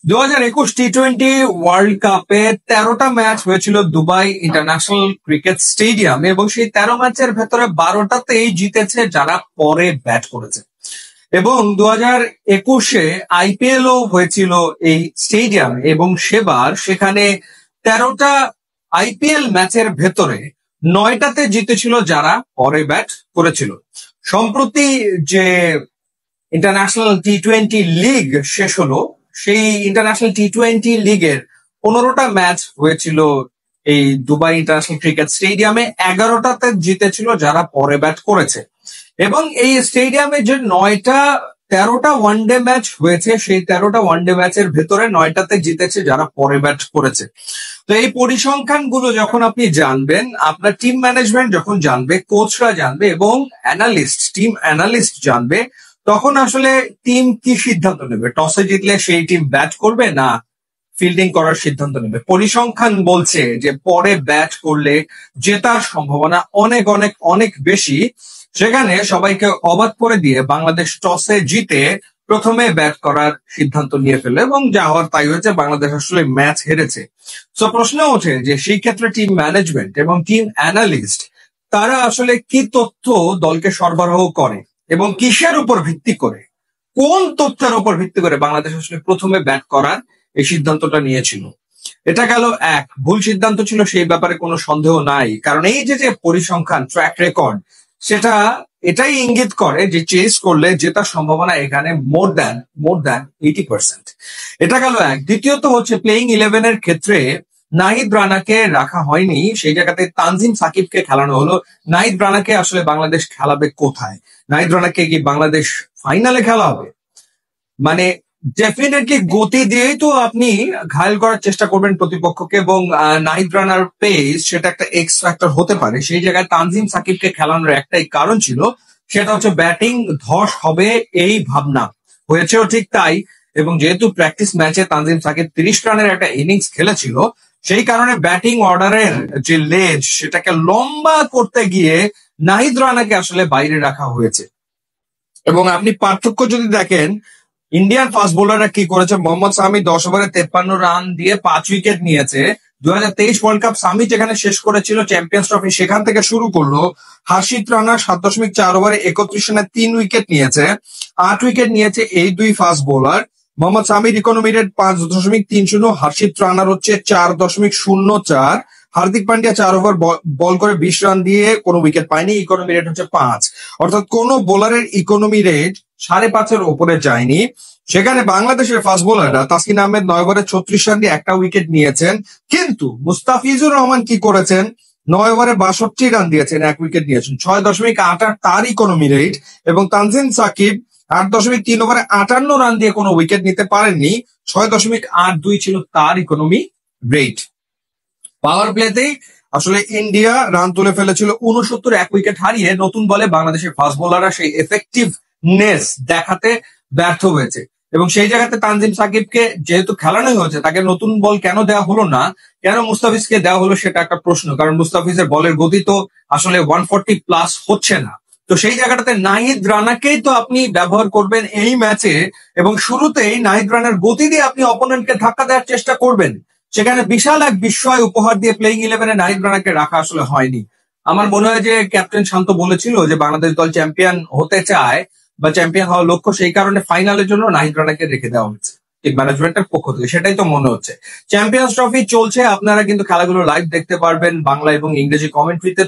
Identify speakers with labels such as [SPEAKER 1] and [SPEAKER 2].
[SPEAKER 1] 2021 টি-20 world কাপে 13টা match হয়েছিল Dubai international cricket স্টেডিয়ামে এবং সেই 13 ম্যাচের ভেতরে 12টাতেই জিতেছে যারা পরে ব্যাট করেছে। এবং 2021-এ আইপিএলও হয়েছিল এই স্টেডিয়ামে এবং সেখানে 13টা আইপিএল ম্যাচের ভেতরে 9টাতে জিতেছিল যারা পরে ব্যাট করেছিল। সম্প্রতি যে ইন্টারন্যাশনাল টি-20 লিগ শেষ হলো, সেই ইন্টারন্যাশনাল টি-20 লিগের 15টা ম্যাচ হয়েছিল এই দুবাই ইন্টারন্যাশনাল ক্রিকেট স্টেডিয়ামে। 11টাতে জিতেছিল যারা পরে ব্যাট করেছে এবং এই স্টেডিয়ামে যে 13টা ওয়ানডে ম্যাচ হয়েছে, সেই 13টা ওয়ানডে ম্যাচের ভেতরে 9টাতে জিতেছে যারা পরে ব্যাট করেছে। তো এই পরিসংখ্যান গুলো যখন আপনি জানবেন, আপনার টিম ম্যানেজমেন্ট যখন জানবে, কোচরা জানবে এবং টিম অ্যানালিস্ট জানবে, তখন আসলে টিম কি সিদ্ধান্ত নেবে। টসে জিতলে সেই টিম ব্যাট করবে না ফিল্ডিং করার সিদ্ধান্ত নেবে। পরিসংখ্যান বলছে যে পরে ব্যাট করলে জেতার সম্ভাবনা অনেক অনেক অনেক বেশি। সেখানে সবাইকে অবাক করে দিয়ে বাংলাদেশ টসে জিতে প্রথমে ব্যাট করার সিদ্ধান্ত নিয়ে ফেলে এবং যা হওয়ার তাই হয়েছে, বাংলাদেশ আসলে ম্যাচ হেরেছে। তো প্রশ্ন ওঠে যে সেই ক্ষেত্রে টিম ম্যানেজমেন্ট এবং টিম অ্যানালিস্ট তারা আসলে কি তথ্য দলকে সরবরাহ করে এবং কিসের উপর ভিত্তি করে, কোন তথ্যের উপর ভিত্তি করে বাংলাদেশ আসলে প্রথমে ব্যাট করার এই সিদ্ধান্তটা নিয়েছিল। এটা গেল এক ভুল সিদ্ধান্ত ছিল, সেই ব্যাপারে কোনো সন্দেহ নাই। কারণ এই যে পরিসংখ্যান, ট্র্যাক রেকর্ড, সেটা এটাই ইঙ্গিত করে যে চেস করলে জেতার সম্ভাবনা এখানে মোর দ্যান 80%। এটা গেল এক। দ্বিতীয়ত হচ্ছে প্লেইং 11-এর ক্ষেত্রে নাহিদ রানাকে রাখা হয়নি, সেই জায়গাতে তানজিম সাকিবকে খেলানো হলো। নাহিদ রানাকে আসলে বাংলাদেশ খেলাবে কোথায়? নাহিদ রানাকে কি বাংলাদেশ ফাইনালে খেলা হবে? মানে ডেফিনেটলি গতি দিয়েই তো আপনি ঘায়েল করার চেষ্টা করবেন প্রতিপক্ষকে, এবং নাহিদ রানার পেস সেটা একটা এক্স ফ্যাক্টর হতে পারে। সেই জায়গায় তানজিম সাকিবকে খেলানোর একটাই কারণ ছিল, সেটা হচ্ছে ব্যাটিং ধস হবে এই ভাবনা। হয়েছেও ঠিক তাই। এবং যেহেতু প্র্যাকটিস ম্যাচে তানজিম সাকিব 30 রানের একটা ইনিংস খেলেছিল, সেই কারণে ব্যাটিং অর্ডারের যে লেজ সেটাকে লম্বা করতে গিয়ে নাহিদ রানাকে আসলে বাইরে রাখা হয়েছে। এবং আপনি পার্থক্য যদি দেখেন, ইন্ডিয়ান ফাস্ট বোলাররা কি করেছে, মোহাম্মদ সামি 10 ওভারে 53 রান দিয়ে 5 উইকেট নিয়েছে। 2023 ওয়ার্ল্ড কাপ সামি যেখানে শেষ করেছিল চ্যাম্পিয়ন্স ট্রফি, সেখান থেকে শুরু করলো। হার্ষিত রানা 7.4 ওভারে 31 রানে 3 উইকেট নিয়েছে। 8 উইকেট নিয়েছে এই দুই ফাস্ট বোলার। মোহাম্মদ সামির ইকোনমি রেট 5.30, হার্ষিত রানার হচ্ছে 4.04। হার্দিক পান্ডিয়া 4 ওভার বল করে 20 রান দিয়ে কোনো উইকেট পায়নি, ইকোনমি রেট হচ্ছে 5। অর্থাৎ কোন বোলারের ইকোনমি রেট 5.5-এর উপরে যায়নি। সেখানে বাংলাদেশের ফাস্ট বোলাররা তাসকিন আহমেদ 9 ওভারে 36 রান দিয়ে একটা উইকেট নিয়েছেন, কিন্তু মুস্তাফিজুর রহমান কি করেছেন, 9 ওভারে 62 রান দিয়েছেন, 1 উইকেট নিয়েছেন, 6.88 তার ইকোনমি রেট। এবং তানজিম সাকিব 8.3 ওভারে 58 রান দিয়ে কোনো উইকেট নিতে পারেননি, 6.82 ছিল তার ইকোনমি রেট। পাওয়ার প্লেতেই আসলে ইন্ডিয়া রান তুলে ফেলেছিল 69, 1 উইকেট হারিয়ে। নতুন বলে বাংলাদেশের ফাস্ট বোলাররা সেই এফেক্টিভনেস দেখাতে ব্যর্থ হয়েছে এবং সেই জায়গাতে তানজিম সাকিবকে যেহেতু খেলানোই হয়েছে, তাকে নতুন বল কেন দেওয়া হলো না, কেন মুস্তাফিজকে দেওয়া হলো, সেটা একটা প্রশ্ন। কারণ মুস্তাফিজের বলের গতি তো আসলে 140+ হচ্ছে না। তো সেই জায়গাটাতে নাহিদ রানাকেই তো আপনি ব্যবহার করবেন এই ম্যাচে এবং শুরুতেই নাহিদ রানার গতি দিয়ে আপনি অপোনেন্টকে ধাক্কা দেওয়ার চেষ্টা করবেন। সেখানে বিশাল এক বিস্ময় উপহার দিয়ে প্লেইং 11-এ নাহিদ রানাকে রাখা আসলে হয়নি। আমার মনে হয় যে ক্যাপ্টেন শান্ত বলেছিল যে বাংলাদেশ দল চ্যাম্পিয়ন হতে চায় বা চ্যাম্পিয়ন হওয়ার লক্ষ্য, সেই কারণে ফাইনালের জন্য নাহিদ রানাকে রেখে দেওয়া হয়েছে টিম ম্যানেজমেন্টের পক্ষ থেকে, সেটাই তো মনে হচ্ছে। চ্যাম্পিয়ন্স ট্রফি চলছে, আপনারা কিন্তু খেলাগুলো লাইভ দেখতে পারবেন বাংলা এবং ইংরেজি কমেন্ট্রিতে।